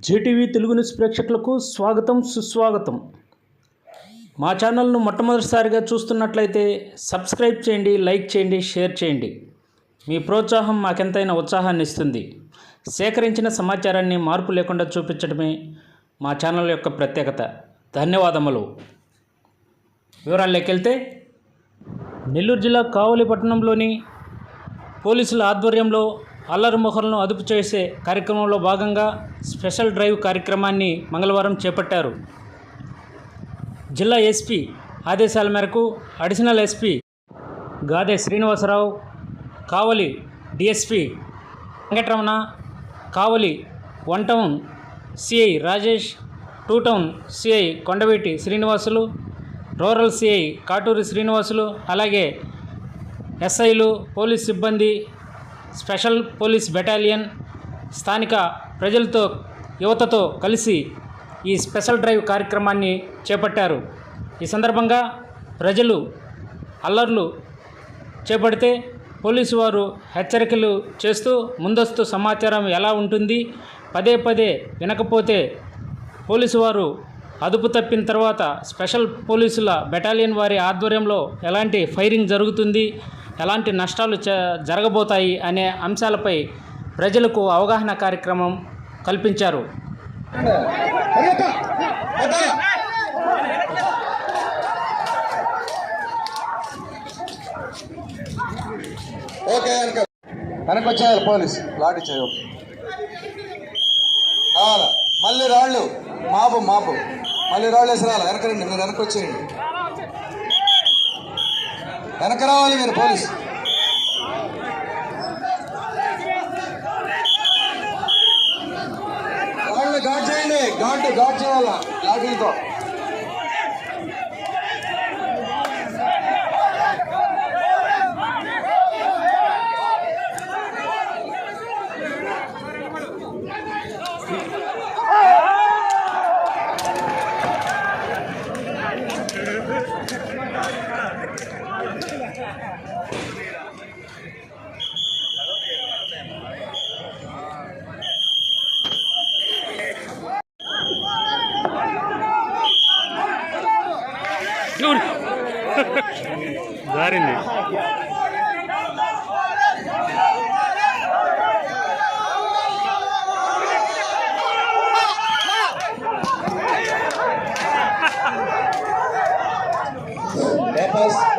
JTV Telugu news ప్రేక్షకులకు స్వాగతం సుస్వాగతం. మా ఛానల్ను మొట్టమొదటిసారిగా చూస్తున్నట్లయితే సబ్స్క్రైబ్ చేయండి, లైక్ చేయండి, షేర్ చేయండి. మీ ప్రోత్సాహం మాకెంతైనా ఉత్సాహాన్ని ఇస్తుంది. సేకరించిన సమాచారాన్ని మార్పు లేకుండా చూపించడమే మా ఛానల్ యొక్క ప్రత్యేకత. ధన్యవాదములు. వివరాల్లోకి వెళ్తే, నెల్లూరు జిల్లా కావలి పట్టణంలోని పోలీసుల ఆధ్వర్యంలో అల్లరి మొహలను అదుపు చేసే కార్యక్రమంలో భాగంగా స్పెషల్ డ్రైవ్ కార్యక్రమాన్ని మంగళవారం చేపట్టారు. జిల్లా ఎస్పీ ఆదేశాల మేరకు additional SP Gade Srinivasarao, Kavali DSP Venkataramana, Kavali 1 town CI Rajesh, 2 town CI Kondaveeti Srinivasulu, rural CI Katuri Srinivasulu, అలాగే ఎస్ఐలు, పోలీస్ సిబ్బంది, స్పెషల్ పోలీస్ బెటాలియన్, స్థానిక ప్రజలతో యువతతో కలిసి ఈ స్పెషల్ డ్రైవ్ కార్యక్రమాన్ని చేపట్టారు. ఈ సందర్భంగా ప్రజలు అల్లర్లు చేపడితే పోలీసు వారు హెచ్చరికలు చేస్తూ ముందస్తు సమాచారం ఎలా ఉంటుంది, పదే పదే వినకపోతే పోలీసు వారు అదుపు తప్పిన తర్వాత స్పెషల్ పోలీసుల బెటాలియన్ వారి ఆధ్వర్యంలో ఎలాంటి ఫైరింగ్ జరుగుతుంది, ఎలాంటి నష్టాలు జరగబోతాయి అనే అంశాలపై ప్రజలకు అవగాహన కార్యక్రమం కల్పించారు. వెనకొచ్చేయాలి పోలీసు లాఠీ చేయవు కావాలా, మళ్ళీ రాళ్ళు మాపు మళ్ళీ రాళ్ళు వేసి రావాలి. వెనకరండి, మీరు వెనకొచ్చేయండి, వెనక రావాలి మీరు పోలీసు. రాళ్ళు ఘాట్ చేయండి, ఘాట్ చేయాలా లాఠీలతో. జారింది.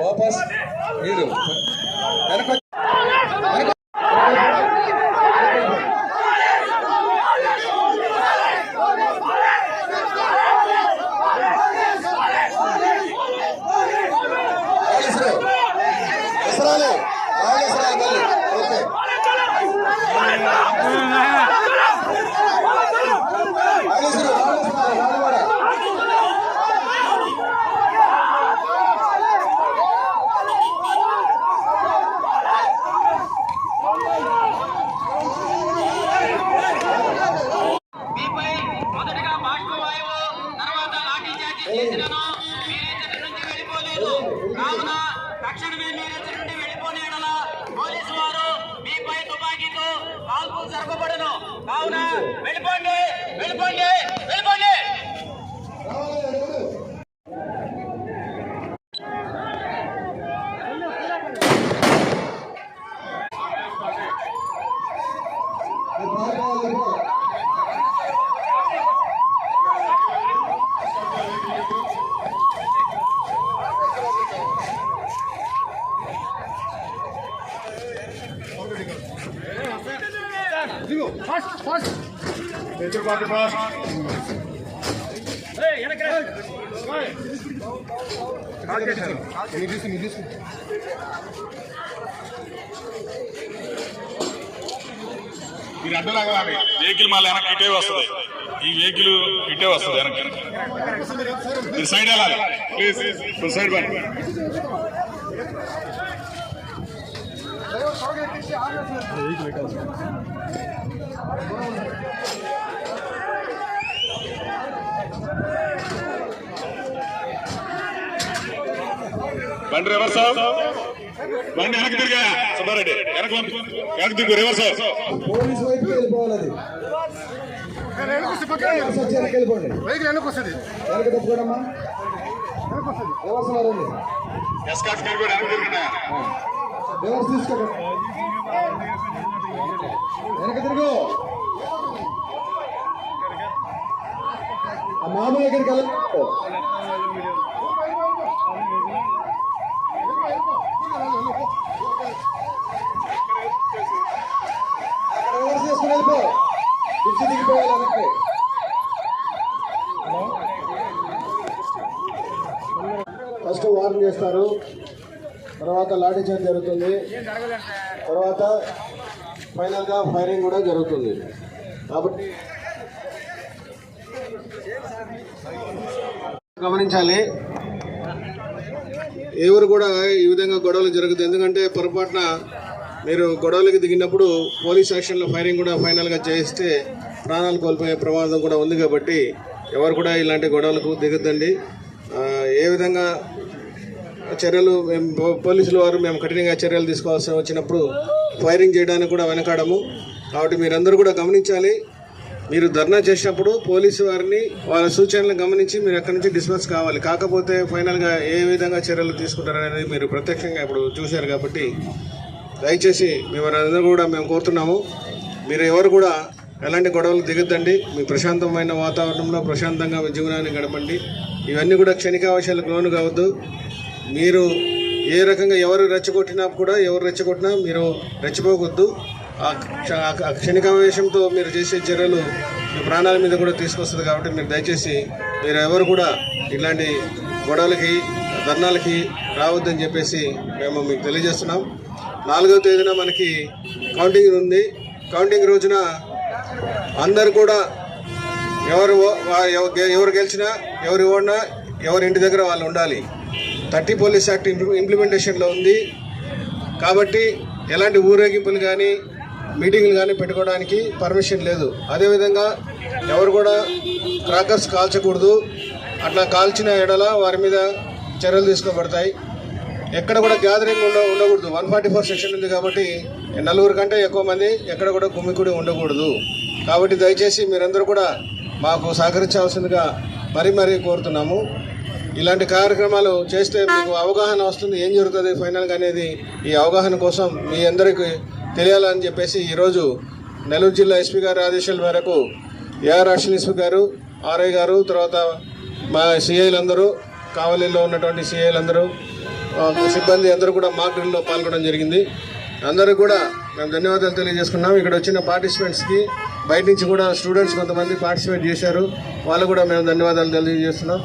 వాపస్ మీరు వెనక తక్షణమే మీరెచ్చటి నుండి వెళ్ళిపోనేలా పోలీసు వారు మీపై తుపాకీతో కాల్పులు జరపబడను. కావున వెళ్ళిపోండి. మీరు అడ్డలాగా వెహికల్ మళ్ళీ వెనక్కి ఇటే వస్తుంది, ఈ వెహికల్ ఇటే వస్తుంది వెనక్కి. మీరు సైడ్ వెళ్ళాలి ప్లీజ్, సైడ్ బండి. బండి రివర్స్, బండి వెనక్కి తిరిగా సుబ్బారెడ్డి, వెనక్కి దిగు రివర్స్. పోలీసు వైపు వెళ్ళిపోవాలి. వచ్చి వెనక్కి వెళ్ళిపోండి. వెనక్కి తప్పుకోడమ్మా. రివర్స్ రండి. ఎస్కాట్ స్పీడ్ కూడా వెనక్కి తిరుగుతున్నాయా? రివర్స్ తీసుకోండి. వెనక్కి తిరుగు. ఆ మామ దగ్గరికి వెళ్ళ. రివర్స్ చేసుకుని వెళ్ళిపో. కుర్చీ దిగిపోవాలి వెనక్కి. ఫస్ట్ వార్న్ చేస్తారు, తర్వాత లాఠీ చార్జ్ జరుగుతుంది, తర్వాత ఫైనల్గా ఫైరింగ్ కూడా జరుగుతుంది. కాబట్టి గమనించాలి, ఎవరు కూడా ఈ విధంగా గొడవలు జరుగుతుంది. ఎందుకంటే పొరపాటున మీరు గొడవలకి దిగినప్పుడు పోలీస్ యాక్షన్లో ఫైరింగ్ కూడా ఫైనల్గా చేస్తే ప్రాణాలు కోల్పోయే ప్రమాదం కూడా ఉంది. కాబట్టి ఎవరు కూడా ఇలాంటి గొడవలకు దిగద్దండి. ఏ విధంగా చర్యలు పోలీసుల వారు మేము కఠినంగా చర్యలు తీసుకోవాల్సి వచ్చినప్పుడు ఫైరింగ్ చేయడానికి కూడా వెనకాడము. కాబట్టి మీరందరూ కూడా గమనించాలి, మీరు ధర్నా చేసినప్పుడు పోలీసు వారిని వాళ్ళ సూచనలు గమనించి మీరు అక్కడి నుంచి డిస్పర్స్ కావాలి. కాకపోతే ఫైనల్గా ఏ విధంగా చర్యలు తీసుకుంటారనేది మీరు ప్రత్యక్షంగా ఇప్పుడు చూశారు. కాబట్టి దయచేసి మేమందరూ కూడా మేము కోరుతున్నాము, మీరు ఎవరు కూడా ఎలాంటి గొడవలు దిగద్దండి. మీ ప్రశాంతమైన వాతావరణంలో ప్రశాంతంగా మీ జీవనాన్ని గడపండి. ఇవన్నీ కూడా క్షణికావేశాలకు లోను కావద్దు. మీరు ఏ రకంగా ఎవరు రెచ్చగొట్టినా మీరు రెచ్చిపోవద్దు. ఆ క్షణికావేశంతో మీరు చేసే చర్యలు మీ ప్రాణాల మీద కూడా తీసుకొస్తుంది. కాబట్టి మీరు దయచేసి మీరు ఎవరు కూడా ఇలాంటి గొడవలకి ధర్నాలకి రావద్దని చెప్పేసి మేము మీకు తెలియజేస్తున్నాం. 4వ తేదీన మనకి కౌంటింగ్ ఉంది. కౌంటింగ్ రోజున అందరు కూడా ఎవరు గెలిచినా ఎవరు ఓడినా ఎవరి ఇంటి దగ్గర వాళ్ళు ఉండాలి. 30 పోలీస్ యాక్ట్ ఇంప్లిమెంటేషన్లో ఉంది. కాబట్టి ఎలాంటి ఊరేగింపులు కానీ మీటింగ్లు కానీ పెట్టుకోవడానికి పర్మిషన్ లేదు. అదేవిధంగా ఎవరు కూడా క్రాకర్స్ కాల్చకూడదు. అట్లా కాల్చిన ఎడల వారి మీద చర్యలు తీసుకోబడతాయి. ఎక్కడ కూడా గ్యాదరింగ్ ఉండకూడదు. 144 సెక్షన్ ఉంది. కాబట్టి 4 కంటే ఎక్కువ మంది ఎక్కడ కూడా గుమ్మికూడి ఉండకూడదు. కాబట్టి దయచేసి మీరందరూ కూడా మాకు సహకరించాల్సిందిగా మరీ కోరుతున్నాము. ఇలాంటి కార్యక్రమాలు చేస్తే మీకు అవగాహన వస్తుంది, ఏం జరుగుతుంది ఫైనల్గా అనేది. ఈ అవగాహన కోసం మీ అందరికీ తెలియాలని చెప్పేసి ఈరోజు నెల్లూరు జిల్లా ఎస్పీ గారి ఆదేశాల మేరకు ఏఆర్ అడిషనల్ ఎస్పీ గారు, ఆర్ఐ గారు, తర్వాత మా సిఐలందరూ, కావలిలో ఉన్నటువంటి సిఐలందరూ, సిబ్బంది అందరూ కూడా మాక్ డ్రిల్లో పాల్గొనడం జరిగింది. అందరూ కూడా మేము ధన్యవాదాలు తెలియజేసుకున్నాం. ఇక్కడ వచ్చిన పార్టిసిపెంట్స్కి బయట నుంచి కూడా స్టూడెంట్స్ కొంతమంది పార్టిసిపేట్ చేశారు, వాళ్ళు కూడా మేము ధన్యవాదాలు తెలియజేస్తున్నాం.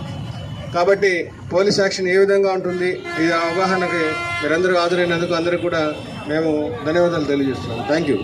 కాబట్టి పోలీస్ యాక్షన్ ఏ విధంగా ఉంటుంది ఈ అవగాహనకి మీరందరూ హాజరైనందుకు అందరికీ కూడా మేము ధన్యవాదాలు తెలియజేస్తున్నాం. Thank you.